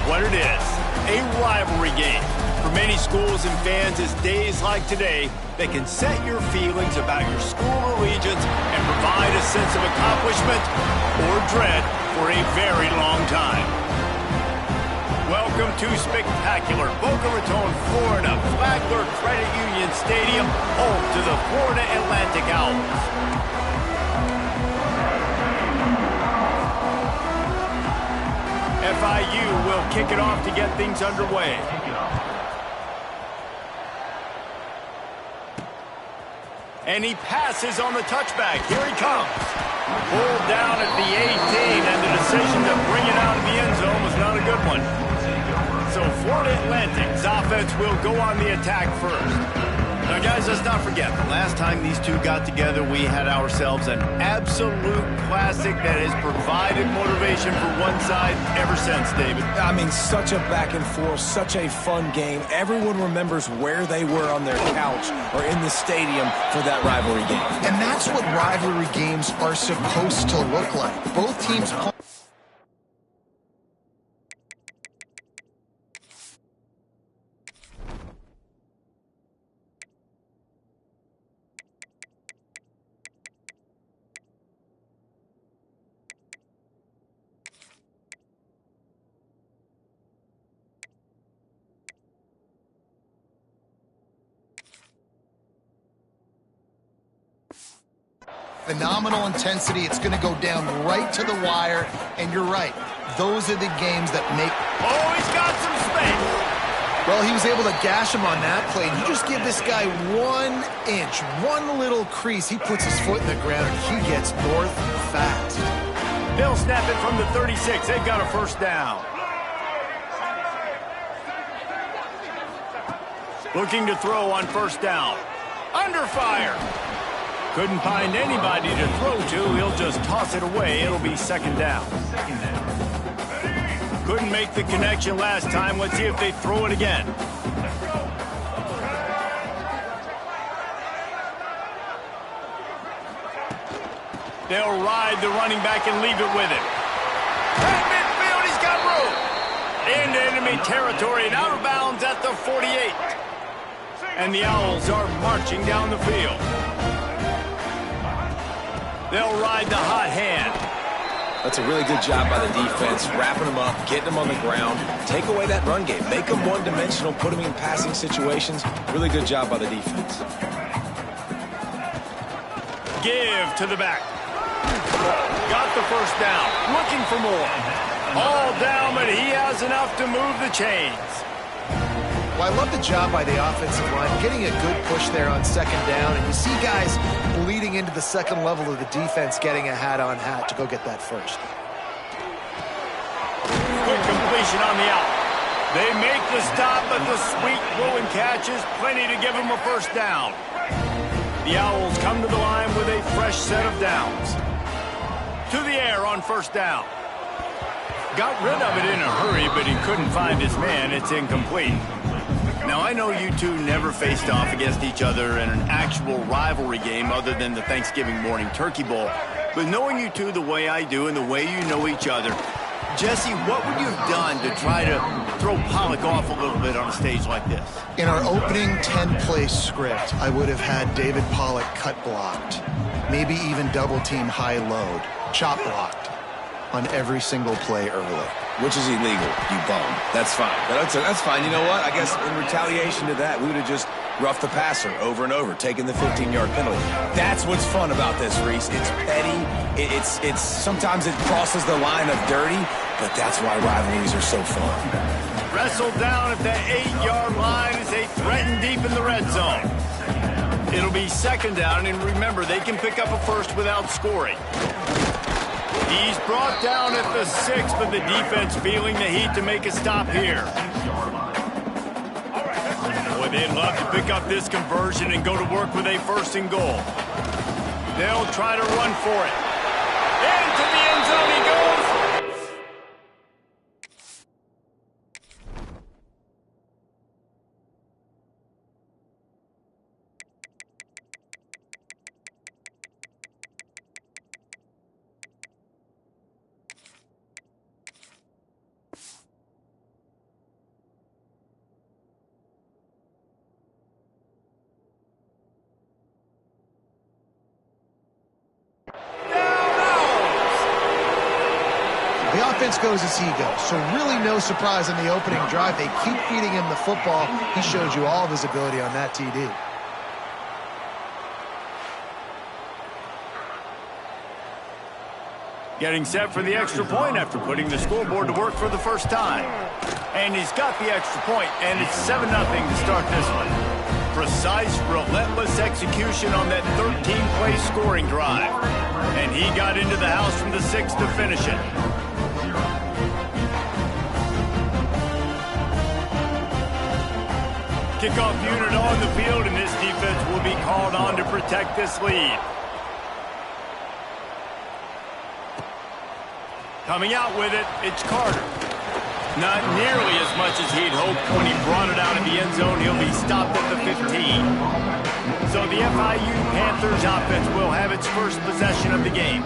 what it is, a rivalry game. For many schools and fans, it's days like today that can set your feelings about your school allegiance and provide a sense of accomplishment or dread for a very long time. Welcome to spectacular Boca Raton, Florida, Flagler Credit Union Stadium, home to the Florida Atlantic Owls. FIU will kick it off to get things underway. And he passes on the touchback. Here he comes. Pulled down at the 18, and the decision to bring it out of the end zone was not a good one. So Florida Atlantic's offense will go on the attack first. Now, guys, let's not forget, the last time these two got together, we had ourselves an absolute classic that has provided motivation for one side ever since, David. I mean, such a back and forth, such a fun game. Everyone remembers where they were on their couch or in the stadium for that rivalry game. And that's what rivalry games are supposed to look like. Both teams play. Phenomenal intensity. It's going to go down right to the wire. And you're right. Those are the games that make... Oh, he's got some space. Well, he was able to gash him on that play. You just give this guy 1 inch, one little crease. He puts his foot in the ground, and he gets north fast. They'll snap it from the 36. They've got a first down. Looking to throw on first down. Under fire. Couldn't find anybody to throw to. He'll just toss it away. It'll be second down. Couldn't make the connection last time. Let's see if they throw it again. They'll ride the running back and leave it with him. At midfield, he's got room. Into enemy territory and out of bounds at the 48. And the Owls are marching down the field. They'll ride the hot hand. That's a really good job by the defense, wrapping them up, getting them on the ground. Take away that run game. Make them one-dimensional, put them in passing situations. Really good job by the defense. Give to the back. Got the first down. Looking for more. All down, but he has enough to move the chains. Well, I love the job by the offensive line, getting a good push there on second down, and you see guys bleeding into the second level of the defense getting a hat-on-hat to go get that first. Quick completion on the out. They make the stop, but the sweet throw and catch is plenty to give them a first down. The Owls come to the line with a fresh set of downs. To the air on first down. Got rid of it in a hurry, but he couldn't find his man. It's incomplete. Now, I know you two never faced off against each other in an actual rivalry game other than the Thanksgiving morning turkey bowl. But knowing you two the way I do and the way you know each other, Jesse, what would you have done to try to throw Pollock off a little bit on a stage like this? In our opening 10-play script, I would have had David Pollock cut blocked, maybe even double-team high load, chop blocked on every single play early. Which is illegal, you bum. That's fine. That's fine. You know what? I guess in retaliation to that, we would have just roughed the passer over and over, taking the 15-yard penalty. That's what's fun about this, Reese. It's petty. It's sometimes it crosses the line of dirty, but that's why rivalries are so fun. Wrestled down at the 8-yard line as they threaten deep in the red zone. It'll be second down, and remember, they can pick up a first without scoring. He's brought down at the 6, but the defense feeling the heat to make a stop here. Boy, they'd love to pick up this conversion and go to work with a first and goal. They'll try to run for it. Into the end zone he goes. defense goes as he goes. So really no surprise in the opening drive. They keep feeding him the football. He showed you all of his ability on that TD. Getting set for the extra point after putting the scoreboard to work for the first time. And he's got the extra point, and it's 7-0 to start this one. Precise, relentless execution on that 13-play scoring drive. And he got into the house from the 6 to finish it. Kickoff unit on the field, and this defense will be called on to protect this lead. Coming out with it, it's Carter. Not nearly as much as he'd hoped when he brought it out of the end zone. He'll be stopped at the 15. So the FIU Panthers offense will have its first possession of the game.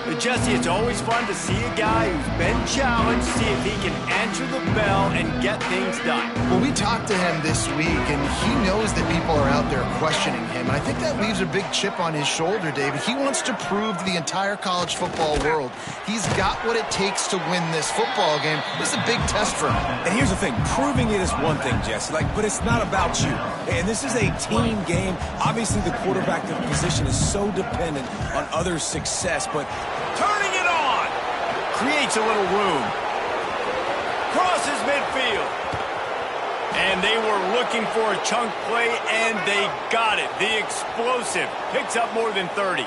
But Jesse, it's always fun to see a guy who's been challenged, see if he can answer the bell and get things done. Well, we talked to him this week, and he knows that people are out there questioning him. And I think that leaves a big chip on his shoulder, David. He wants to prove to the entire college football world he's got what it takes to win this football game. This is a big test for him. And here's the thing. Proving it is one thing, Jesse, but it's not about you. And this is a team game. Obviously, the quarterback position is so dependent on others' success, but turning it on. Creates a little room. Crosses midfield. And they were looking for a chunk play, and they got it. The explosive picks up more than 30.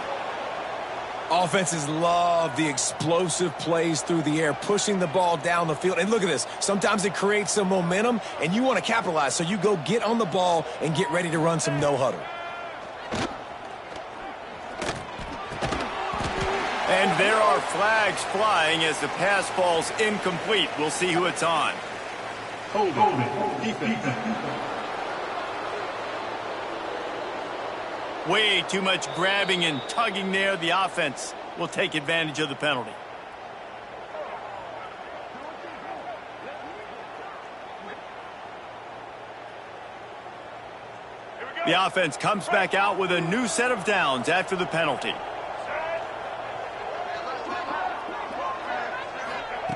Offenses love the explosive plays through the air, pushing the ball down the field. And look at this. Sometimes it creates some momentum, and you want to capitalize. So you go get on the ball and get ready to run some no-huddle. And there are flags flying as the pass falls incomplete. We'll see who it's on. Hold it. Defense. Way too much grabbing and tugging there. The offense will take advantage of the penalty. The offense comes back out with a new set of downs after the penalty.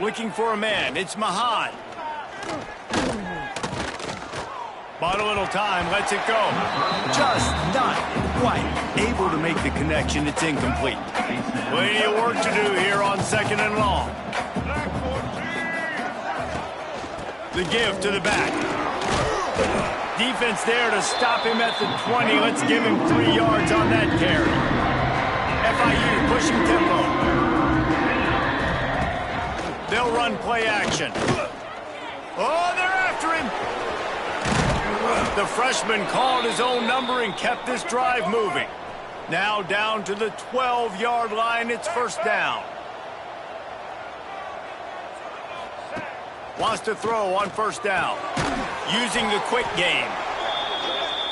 Looking for a man. It's Mahan. Bought a little time. Lets it go. Just not quite able to make the connection. It's incomplete. Plenty of work to do here on 2nd and long. The give to the back. Defense there to stop him at the 20. Let's give him 3 yards on that carry. FIU pushing tempo. They'll run play action. Oh, they're after him. The freshman called his own number and kept this drive moving. Now down to the 12-yard line. It's first down. Wants to throw on first down. Using the quick game.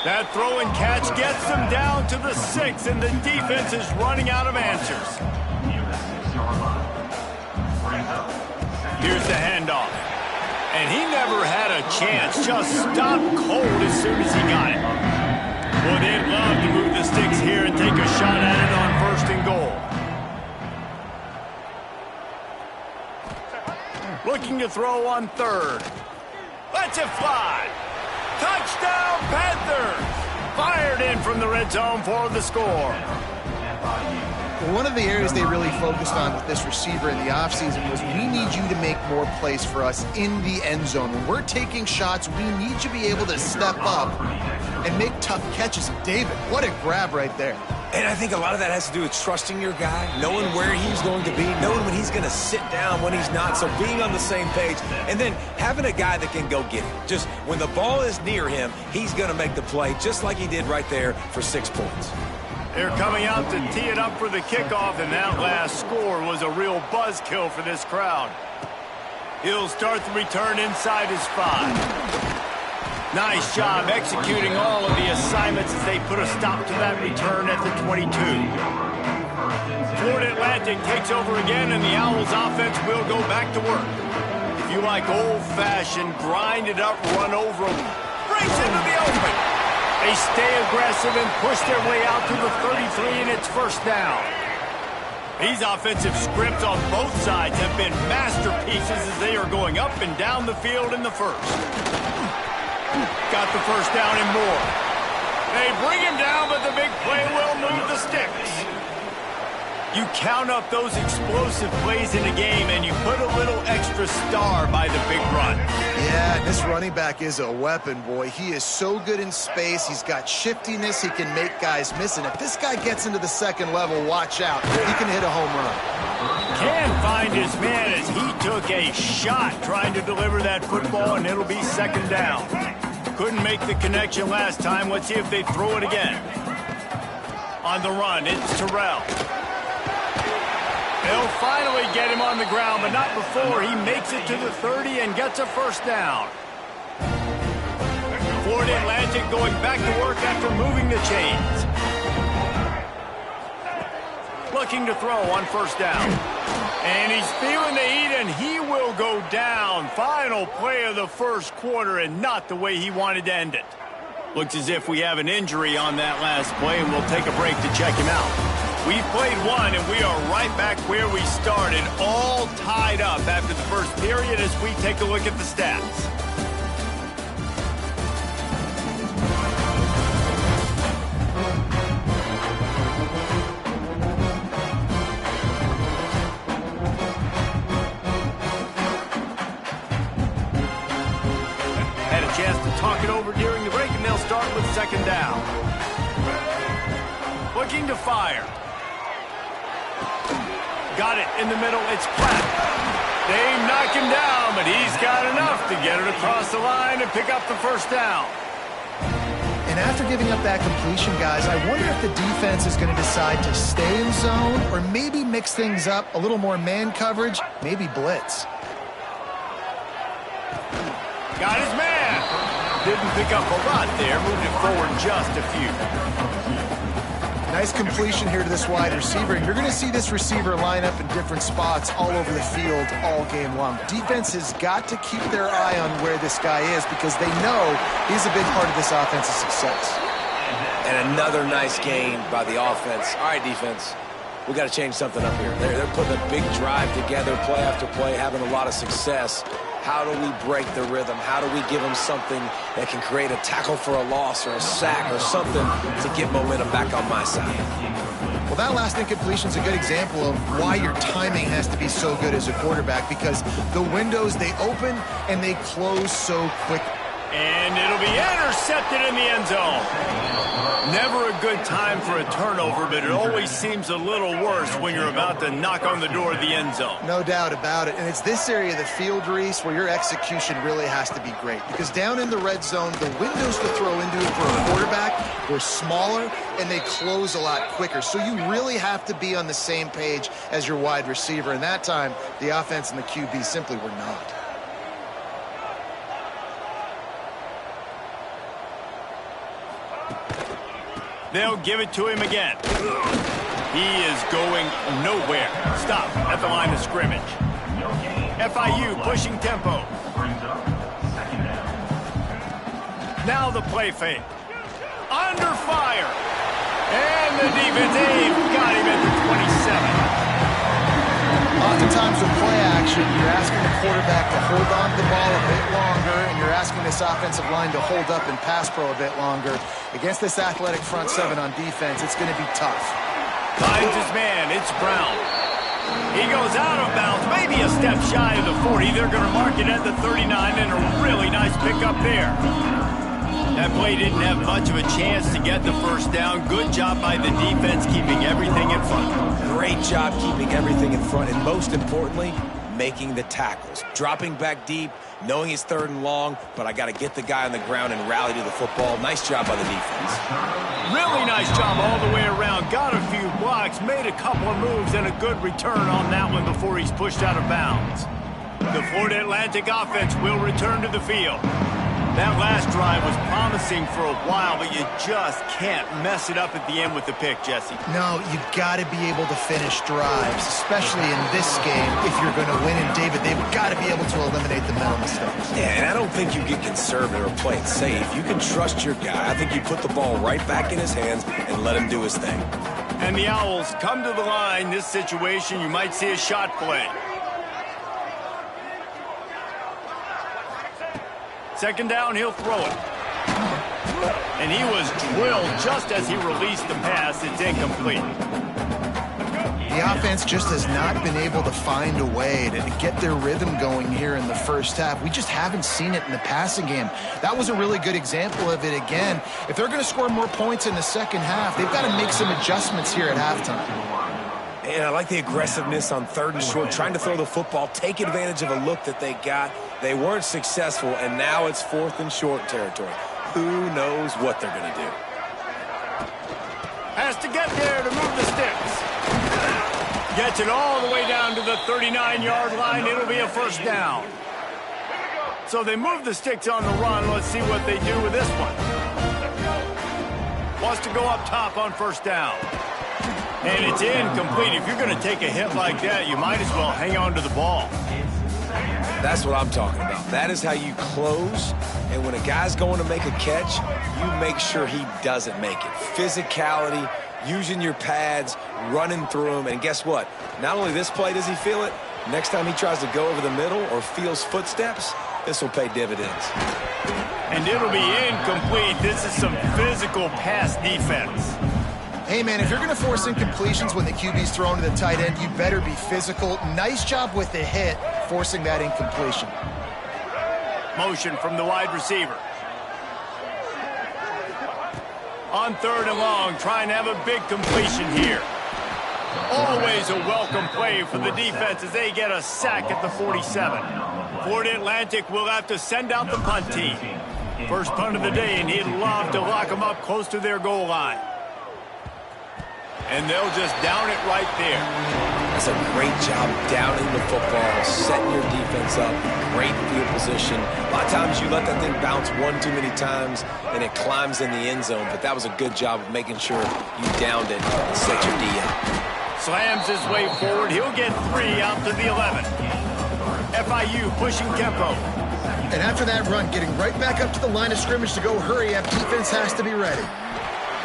That throw and catch gets them down to the 6, and the defense is running out of answers. Here's the handoff. And he never had a chance. Just stopped cold as soon as he got it. Well, they'd love to move the sticks here and take a shot at it on 1st and goal. Looking to throw on 3rd. Lets it fly. Touchdown, Panthers! Fired in from the red zone for the score. One of the areas they really focused on with this receiver in the offseason was we need you to make more plays for us in the end zone. When we're taking shots, we need you to be able to step up and make tough catches. David, what a grab right there. And I think a lot of that has to do with trusting your guy, knowing where he's going to be, knowing when he's going to sit down, when he's not, so being on the same page, and then having a guy that can go get it. Just when the ball is near him, he's going to make the play, just like he did right there for 6 points. They're coming out to tee it up for the kickoff, and that last score was a real buzzkill for this crowd. He'll start the return inside his 5. Nice job executing all of the assignments as they put a stop to that return at the 22. Florida Atlantic takes over again, and the Owls offense will go back to work. If you like old-fashioned, grind it up, run over them, breaks into the open. They stay aggressive and push their way out to the 33, and it's first down. These offensive scripts on both sides have been masterpieces as they are going up and down the field in the first. Got the first down and more. They bring him down, but the big play will move the sticks. You count up those explosive plays in a game, and you put a little extra star by the big run. Yeah, this running back is a weapon, boy. He is so good in space. He's got shiftiness. He can make guys miss. And if this guy gets into the second level, watch out. He can hit a home run. Can find his man as he took a shot trying to deliver that football, and it'll be second down. Couldn't make the connection last time. Let's see if they throw it again. On the run, it's Terrell. They'll finally get him on the ground, but not before he makes it to the 30 and gets a first down. Florida Atlantic going back to work after moving the chains. Looking to throw on first down. And he's feeling the heat, and he will go down. Final play of the first quarter, and not the way he wanted to end it. Looks as if we have an injury on that last play, and we'll take a break to check him out. We've played one, and we are right back where we started, all tied up after the first period as we take a look at the stats. Had a chance to talk it over during the break, and they'll start with second down. Looking to fire. Got it in the middle. It's Platt. They knock him down, but he's got enough to get it across the line and pick up the first down. And after giving up that completion, guys, I wonder if the defense is going to decide to stay in zone or maybe mix things up, a little more man coverage, maybe blitz. Got his man. Didn't pick up a lot there. Moved it forward just a few. Nice completion here to this wide receiver, and you're going to see this receiver line up in different spots all over the field all game long. Defense has got to keep their eye on where this guy is because they know he's a big part of this offense's success. And another nice gain by the offense. All right, defense, we got to change something up here. They're putting a big drive together, play after play, having a lot of success. How do we break the rhythm? How do we give them something that can create a tackle for a loss or a sack or something to get momentum back on my side? Well, that last incompletion is a good example of why your timing has to be so good as a quarterback because the windows, they open and they close so quick. And it'll be intercepted in the end zone. Never a good time for a turnover, but it always seems a little worse when you're about to knock on the door of the end zone. No doubt about it. And it's this area of the field, Reese, where your execution really has to be great. Because down in the red zone, the windows to throw into it for a quarterback were smaller, and they close a lot quicker. So you really have to be on the same page as your wide receiver. And that time, the offense and the QB simply were not. They'll give it to him again. He is going nowhere. Stop at the line of scrimmage. FIU pushing tempo. Now the play fake. Under fire. And the defense got him at the 27. Oftentimes with play action, you're asking the quarterback to hold on to the ball a bit longer, and you're asking this offensive line to hold up and pass pro a bit longer. Against this athletic front seven on defense, it's going to be tough. Finds his man. It's Brown. He goes out of bounds, maybe a step shy of the 40. They're going to mark it at the 39, and a really nice pickup there. That play didn't have much of a chance to get the first down. Good job by the defense keeping everything in front. Great job keeping everything in front, and most importantly, making the tackles. Dropping back deep, knowing it's third and long, but I got to get the guy on the ground and rally to the football. Nice job by the defense. Really nice job all the way around. Got a few blocks, made a couple of moves, and a good return on that one before he's pushed out of bounds. The Florida Atlantic offense will return to the field. That last drive was promising for a while, but you just can't mess it up at the end with the pick, Jesse. No, you've got to be able to finish drives, especially in this game. If you're going to win, and David, they've got to be able to eliminate the mental mistakes. Yeah, and I don't think you get conservative or play it safe. You can trust your guy. I think you put the ball right back in his hands and let him do his thing. And the Owls come to the line. This situation, you might see a shot play. Second down, he'll throw it. And he was drilled just as he released the pass. It's incomplete. The offense just has not been able to find a way to get their rhythm going here in the first half. We just haven't seen it in the passing game. That was a really good example of it again. If they're going to score more points in the second half, they've got to make some adjustments here at halftime. And I like the aggressiveness on 3rd and short, trying to throw the football, take advantage of a look that they got. They weren't successful, and now it's 4th and short territory. Who knows what they're going to do? Has to get there to move the sticks. Gets it all the way down to the 39-yard line. It'll be a first down. So they move the sticks on the run. Let's see what they do with this one. Wants to go up top on first down. And it's incomplete. If you're going to take a hit like that, you might as well hang on to the ball. That's what I'm talking about. That is how you close. And when a guy's going to make a catch, you make sure he doesn't make it. Physicality, using your pads, running through them. And guess what? Not only this play does he feel it, next time he tries to go over the middle or feels footsteps, this will pay dividends. And it'll be incomplete. This is some physical pass defense. Hey, man, if you're going to force incompletions when the QB's thrown to the tight end, you better be physical. Nice job with the hit, forcing that incompletion. Motion from the wide receiver. On 3rd and long, trying to have a big completion here. Always a welcome play for the defense as they get a sack at the 47. Florida Atlantic will have to send out the punt team. First punt of the day, and he'd love to lock them up close to their goal line. And they'll just down it right there. That's a great job downing the football, setting your defense up, great field position. A lot of times you let that thing bounce one too many times and it climbs in the end zone, but that was a good job of making sure you downed it and set your D up. Slams his way forward. He'll get 3 out to the 11. FIU pushing tempo. And after that run, getting right back up to the line of scrimmage to go hurry up, defense has to be ready.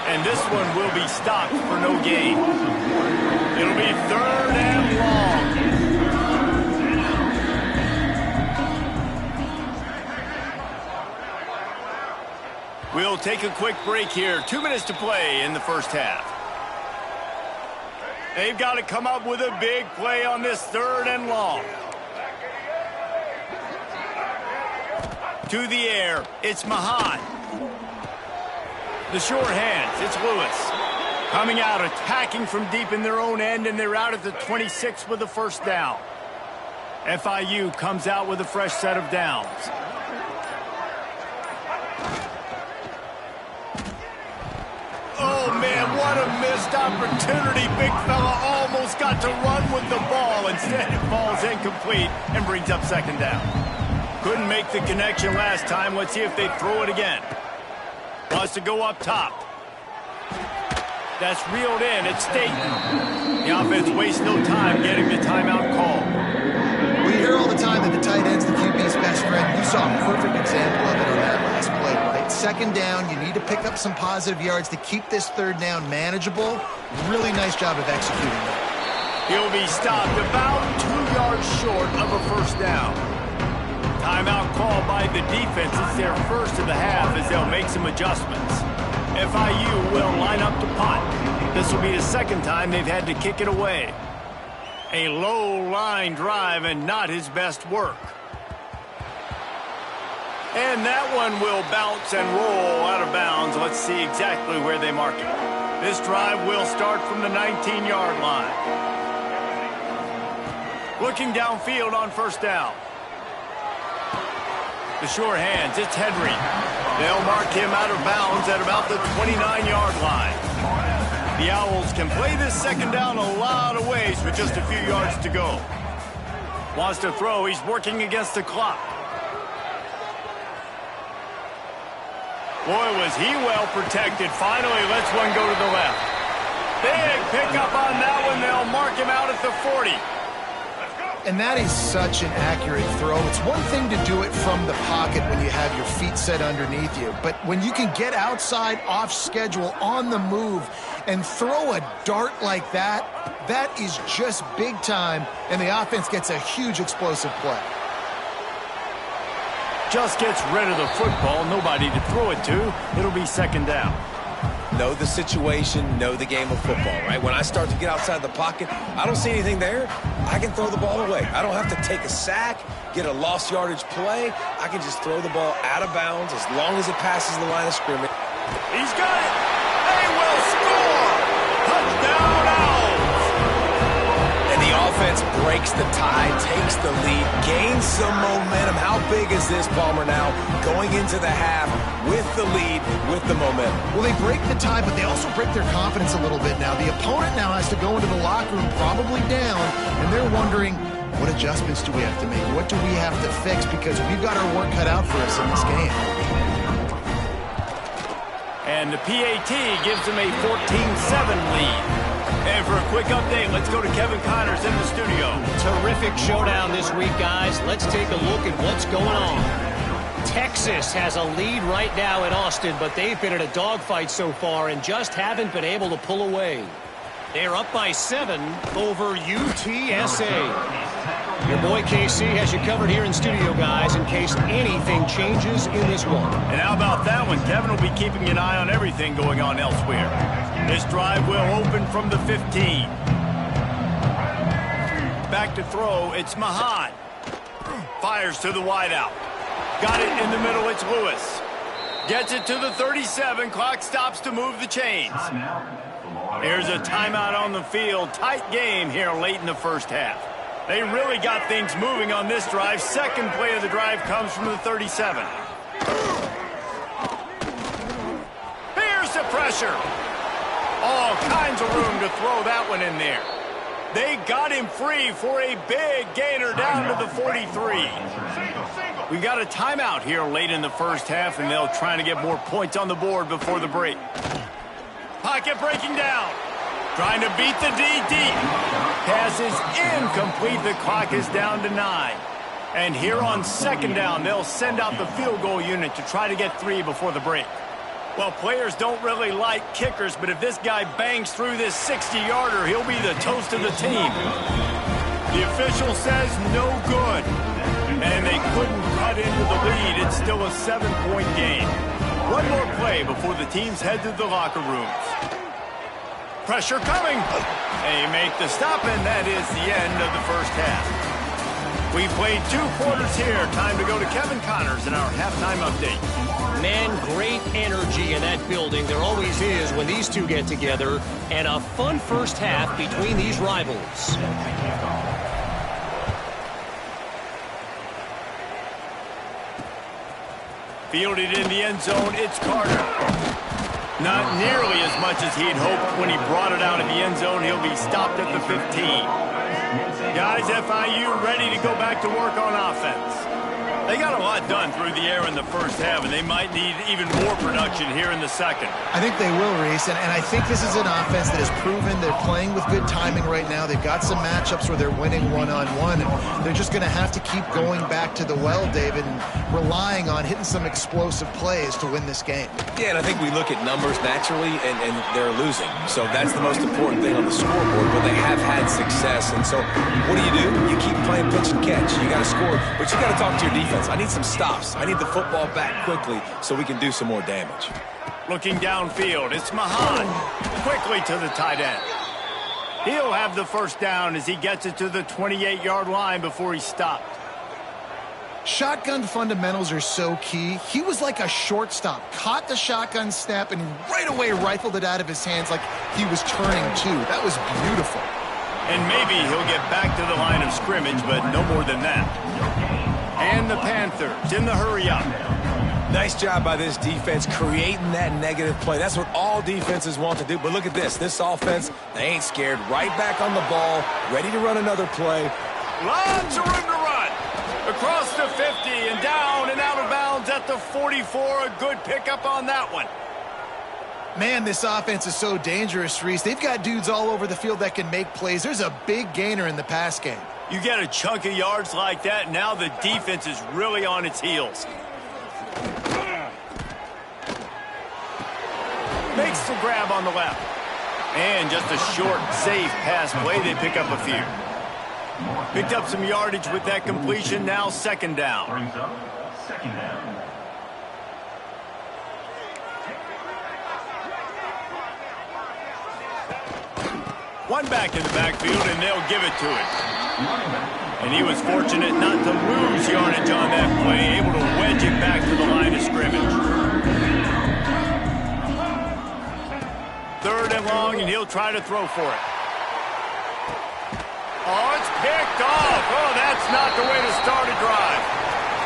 And this one will be stopped for no gain. It'll be 3rd and long. We'll take a quick break here. 2 minutes to play in the first half. They've got to come up with a big play on this 3rd and long. To the air, it's Mahan. The short hands, it's Lewis. Coming out, attacking from deep in their own end, and they're out at the 26 with the first down. FIU comes out with a fresh set of downs. Oh, man, what a missed opportunity. Big fella almost got to run with the ball. Instead, it falls incomplete and brings up second down. Couldn't make the connection last time. Let's see if they throw it again. Wants to go up top. That's reeled in. It's Staten. The offense wastes no time getting the timeout call. We hear all the time that the tight end's the QB's best friend. You saw a perfect example of it on that last play, right? Second down, you need to pick up some positive yards to keep this 3rd down manageable. Really nice job of executing that. He'll be stopped about 2 yards short of a first down. Timeout called by the defense. It's their first of the half as they'll make some adjustments. FIU will line up to punt. This will be the second time they've had to kick it away. A low line drive and not his best work. And that one will bounce and roll out of bounds. Let's see exactly where they mark it. This drive will start from the 19-yard line. Looking downfield on first down. The short hands, it's Henry. They'll mark him out of bounds at about the 29-yard line. The Owls can play this second down a lot of ways with just a few yards to go. Wants to throw, he's working against the clock. Boy, was he well protected. Finally lets one go to the left. Big pickup on that one. They'll mark him out at the 40. And that is such an accurate throw. It's one thing to do it from the pocket when you have your feet set underneath you, but when you can get outside, off schedule, on the move, and throw a dart like that, that is just big time, and the offense gets a huge explosive play. Just gets rid of the football, nobody to throw it to. It'll be second down. Know the situation, know the game of football, right? When I start to get outside the pocket, I don't see anything there, I can throw the ball away. I don't have to take a sack, get a lost yardage play. I can just throw the ball out of bounds as long as it passes the line of scrimmage. He's got it! They will score! Touchdown, Owls! And the offense breaks the tie, takes the lead, gains some momentum. How big is this, Palmer, now? Going into the half with the lead, with the momentum. Well, they break the tie, but they also break their confidence a little bit now. The opponent now has to go into the locker room probably down, and they're wondering, what adjustments do we have to make? What do we have to fix? Because we've got our work cut out for us in this game. And the PAT gives them a 14-7 lead. And for a quick update, let's go to Kevin Connors in the studio. Terrific showdown this week, guys. Let's take a look at what's going on. Texas has a lead right now in Austin, but they've been in a dogfight so far and just haven't been able to pull away. They're up by 7 over UTSA. Your boy KC has you covered here in studio, guys, in case anything changes in this one. And how about that one? Kevin will be keeping an eye on everything going on elsewhere. This drive will open from the 15. Back to throw, it's Mahan. Fires to the wideout. Got it in the middle, it's Lewis. Gets it to the 37, clock stops to move the chains. Here's a timeout on the field. Tight game here late in the first half. They really got things moving on this drive. Second play of the drive comes from the 37. Here's the pressure. All kinds of room to throw that one in there. They got him free for a big gainer down to the 43. We got a timeout here late in the first half, and they'll try to get more points on the board before the break. Pocket breaking down. Trying to beat the D deep. Pass is incomplete. The clock is down to 9. And here on second down, they'll send out the field goal unit to try to get 3 before the break. Well, players don't really like kickers, but if this guy bangs through this 60-yarder, he'll be the toast of the team. The official says no good. And they couldn't cut into the lead. It's still a 7-point game. One more play before the teams head to the locker rooms. Pressure coming. They make the stop, and that is the end of the first half. We played 2 quarters here. Time to go to Kevin Connors in our halftime update. Man, great energy in that building. There always is when these two get together. And a fun first half between these rivals. Fielded in the end zone, it's Carter. Not nearly as much as he'd hoped when he brought it out of the end zone. He'll be stopped at the 15. Guys, FIU ready to go back to work on offense. They got a lot done through the air in the first half, and they might need even more production here in the second. I think they will, Reese, and I think this is an offense that has proven they're playing with good timing right now. They've got some matchups where they're winning one-on-one, and they're just going to have to keep going back to the well, David, and relying on hitting some explosive plays to win this game. Yeah, and I think we look at numbers naturally, and they're losing. So that's the most important thing on the scoreboard, but they have had success. And so what do? You keep playing pitch and catch. You got to score, but you got to talk to your defense. I need some stops. I need the football back quickly so we can do some more damage. Looking downfield, it's Mahan. Quickly to the tight end. He'll have the first down as he gets it to the 28-yard line before he's stopped. Shotgun fundamentals are so key. He was like a shortstop. Caught the shotgun snap and right away rifled it out of his hands like he was turning two. That was beautiful. And maybe he'll get back to the line of scrimmage, but no more than that. And the Panthers in the hurry-up. Nice job by this defense creating that negative play. That's what all defenses want to do. But look at this. This offense, they ain't scared. Right back on the ball, ready to run another play. Lots of room to run. Across the 50 and down and out of bounds at the 44. A good pickup on that one. Man, this offense is so dangerous, Reese. They've got dudes all over the field that can make plays. There's a big gainer in the pass game. You get a chunk of yards like that, now the defense is really on its heels. Makes the grab on the left. And just a short, safe pass play. They pick up a few. Picked up some yardage with that completion. Now second down. One back in the backfield, and they'll give it to him. And he was fortunate not to lose yardage on that play, able to wedge it back to the line of scrimmage. Third and long, and he'll try to throw for it. Oh, it's picked off. Oh, that's not the way to start a drive.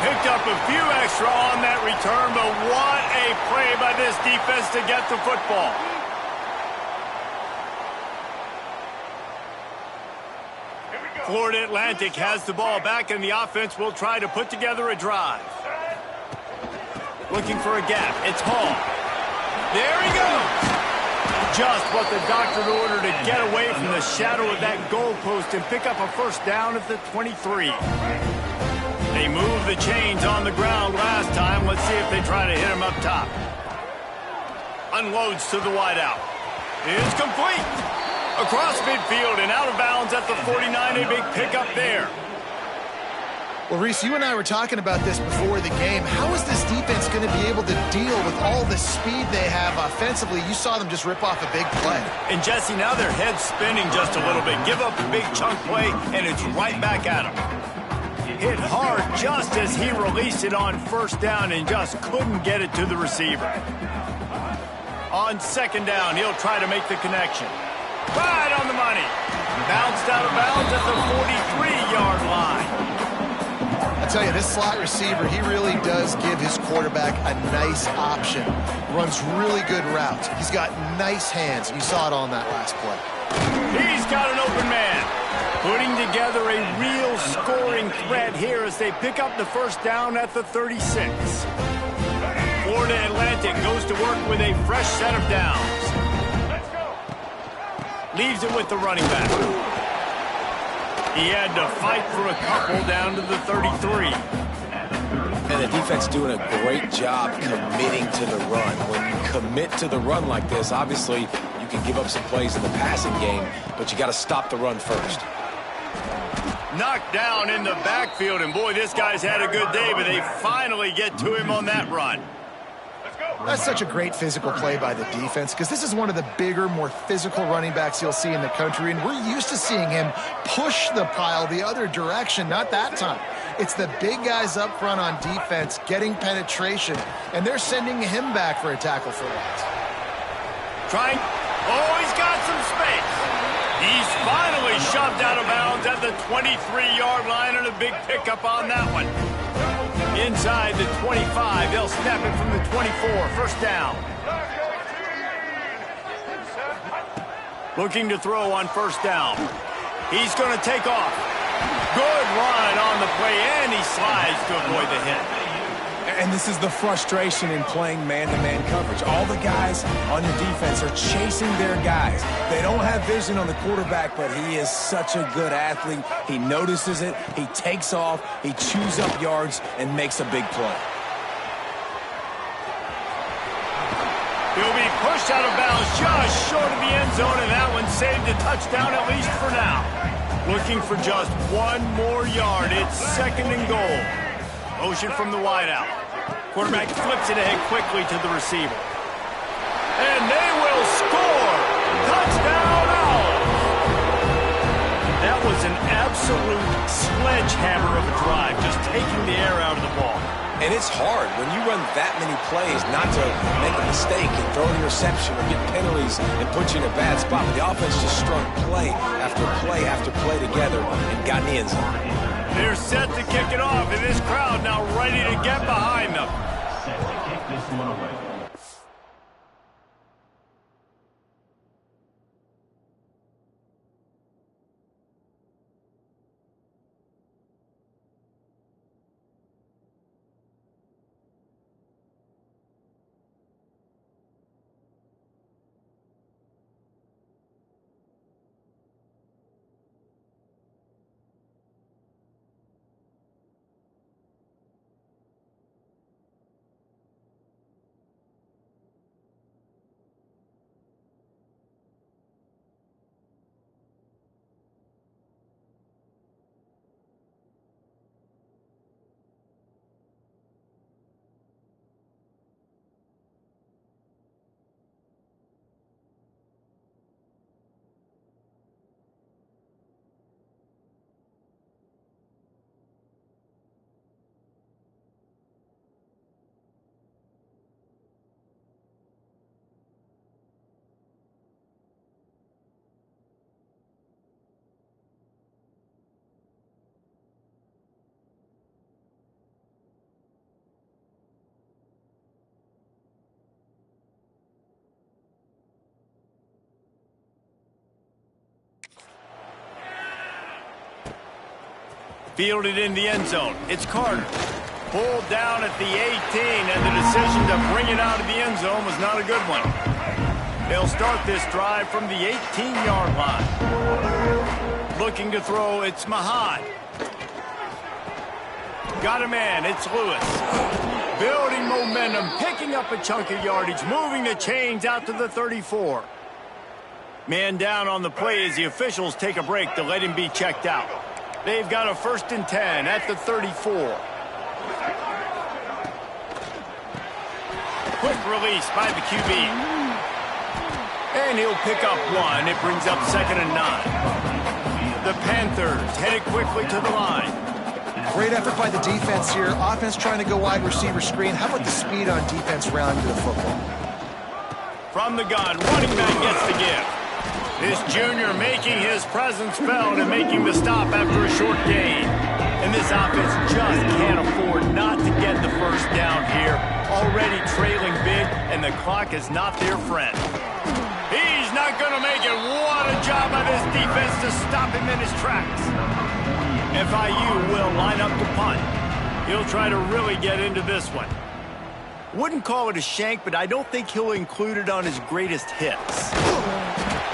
Picked up a few extra on that return, but what a play by this defense to get the football. Florida Atlantic has the ball back, and the offense will try to put together a drive. Looking for a gap. It's Hall. There he goes. Just what the doctor ordered to get away from the shadow of that goalpost and pick up a first down at the 23. They moved the chains on the ground last time. Let's see if they try to hit him up top. Unloads to the wideout. It's complete. Across midfield and out of bounds at the 49, a big pickup there. Well, Reese, you and I were talking about this before the game. How is this defense going to be able to deal with all the speed they have offensively? You saw them just rip off a big play. And, Jesse, now their head's spinning just a little bit. Give up a big chunk play, and it's right back at them. Hit hard just as he released it on first down and just couldn't get it to the receiver. On second down, he'll try to make the connection. Right on the money. Bounced out of bounds at the 43-yard line. I tell you, this slot receiver, he really does give his quarterback a nice option. Runs really good routes. He's got nice hands. You saw it on that last play. He's got an open man. Putting together a real scoring threat here as they pick up the first down at the 36. Florida Atlantic goes to work with a fresh set of downs. Leaves it with the running back. He had to fight for a couple down to the 33. And the defense doing a great job committing to the run. When you commit to the run like this, obviously you can give up some plays in the passing game, but you got to stop the run first. Knocked down in the backfield, and boy, this guy's had a good day, but they finally get to him on that run. That's such a great physical play by the defense because this is one of the bigger, more physical running backs you'll see in the country, and we're used to seeing him push the pile the other direction, not that time. It's the big guys up front on defense getting penetration, and they're sending him back for a tackle for loss. Trying. Oh, he's got some space. He's finally shoved out of bounds at the 23-yard line, and a big pickup on that one. Inside the 25, they'll snap it from the 24. First down. Looking to throw on first down. He's going to take off. Good run on the play, and he slides to avoid the hit. And this is the frustration in playing man-to-man coverage. All the guys on your defense are chasing their guys. They don't have vision on the quarterback, but he is such a good athlete. He notices it, he takes off, he chews up yards, and makes a big play. He'll be pushed out of bounds just short of the end zone, and that one saved a touchdown at least for now. Looking for just one more yard. It's second and goal. Motion from the wideout. Quarterback flips it ahead quickly to the receiver. And they will score! Touchdown Owls! That was an absolute sledgehammer of a drive, just taking the air out of the ball. And it's hard when you run that many plays not to make a mistake and throw an interception or get penalties and put you in a bad spot. But the offense just strung play after play after play together and got in the end zone. They're set to kick it off, and this crowd now ready to get behind them. Set to kick this one away. Fielded in the end zone. It's Carter. Pulled down at the 18, and the decision to bring it out of the end zone was not a good one. They'll start this drive from the 18-yard line. Looking to throw, it's Mahad. Got a man, it's Lewis. Building momentum, picking up a chunk of yardage, moving the chains out to the 34. Man down on the play as the officials take a break to let him be checked out. They've got a 1st and 10 at the 34. Quick release by the QB. And he'll pick up one. It brings up 2nd and 9. The Panthers headed quickly to the line. Great effort by the defense here. Offense trying to go wide receiver screen. How about the speed on defense rounding to the football? From the gun, running back gets the give. This junior making his presence felt and making the stop after a short gain. And this offense just can't afford not to get the first down here. Already trailing big, and the clock is not their friend. He's not going to make it. What a job by this defense to stop him in his tracks. FIU will line up to punt. He'll try to really get into this one. Wouldn't call it a shank, but I don't think he'll include it on his greatest hits.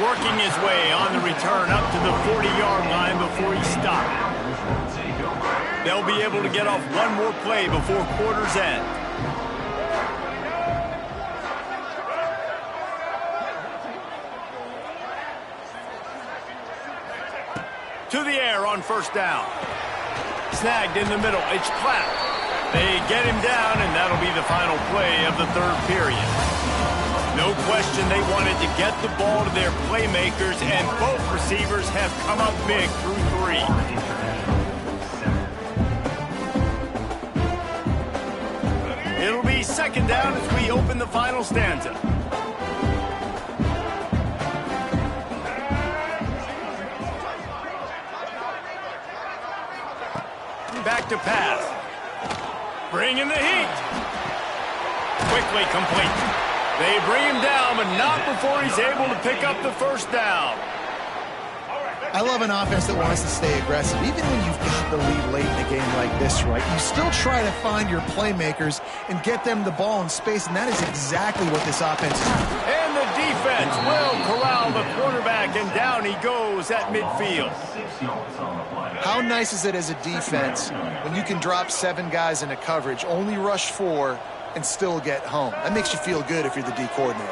Working his way on the return up to the 40-yard line before he stopped. They'll be able to get off one more play before quarter's end. To the air on 1st down. Snagged in the middle. It's Clapp. They get him down, and that'll be the final play of the 3rd period. No question they wanted to get the ball to their playmakers, and both receivers have come up big through 3. It'll be 2nd down as we open the final stanza. Back to pass. Bringing the heat. Quickly complete. They bring him down, but not before he's able to pick up the 1st down. I love an offense that wants to stay aggressive. Even when you've got the lead late in a game like this, right, you still try to find your playmakers and get them the ball in space, and that is exactly what this offense is doing. And the defense will corral the quarterback, and down he goes at midfield. How nice is it as a defense when you can drop 7 guys into coverage, only rush 4, and still get home? That makes you feel good if you're the D coordinator.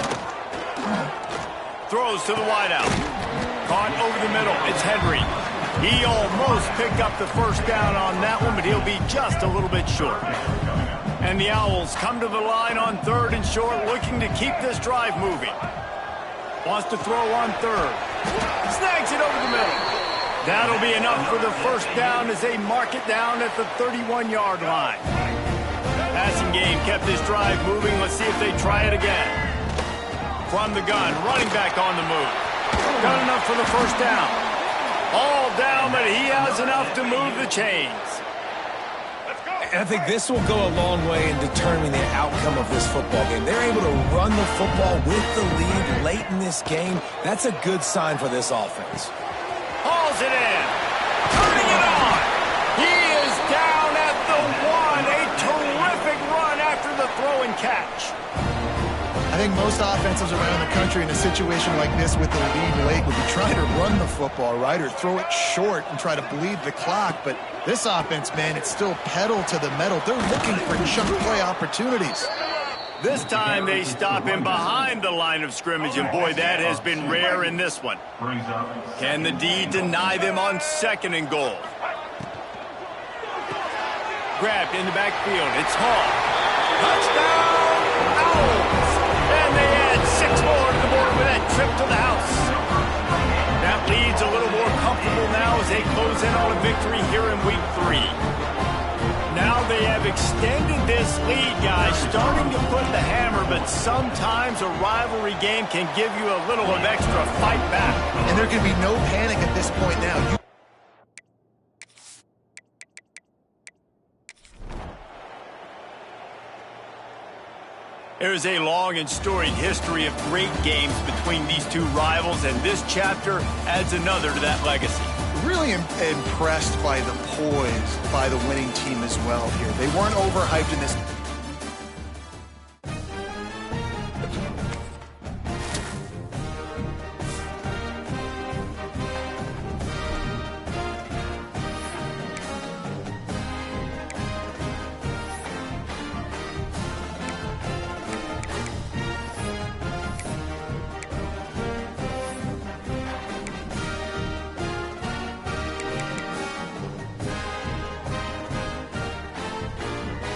Throws to the wideout. Caught over the middle. It's Henry. He almost picked up the 1st down on that one, but he'll be just a little bit short. And the Owls come to the line on 3rd and short, looking to keep this drive moving. Wants to throw on 3rd. Snags it over the middle. That'll be enough for the 1st down as they mark it down at the 31-yard line. Passing game kept this drive moving. Let's see if they try it again. From the gun, running back on the move. Got enough for the 1st down. All down, but he has enough to move the chains. And I think this will go a long way in determining the outcome of this football game. They're able to run the football with the lead late in this game. That's a good sign for this offense. Hauls it in. Turning it on. He is down at the 1. A terrific run after the throw and catch. I think most offenses around the country in a situation like this with the lead late would be trying to run the football, right, or throw it short and try to bleed the clock. But this offense, man, it's still pedal to the metal. They're looking for chunk play opportunities. This time they stop him behind the line of scrimmage, and boy, that has been rare in this one. Can the D deny them on 2nd and goal? Grabbed in the backfield. It's Hall. Touchdown, Owls! And they add 6 more to the board with that trip to the house. That lead's a little more comfortable now as they close in on a victory here in week 3. Now they have extended this lead, guys, starting to put the hammer, but sometimes a rivalry game can give you a little of extra fight back. And there can be no panic at this point now. There's a long and storied history of great games between these two rivals, and this chapter adds another to that legacy. really impressed by the poise by the winning team as well here. They weren't overhyped in this.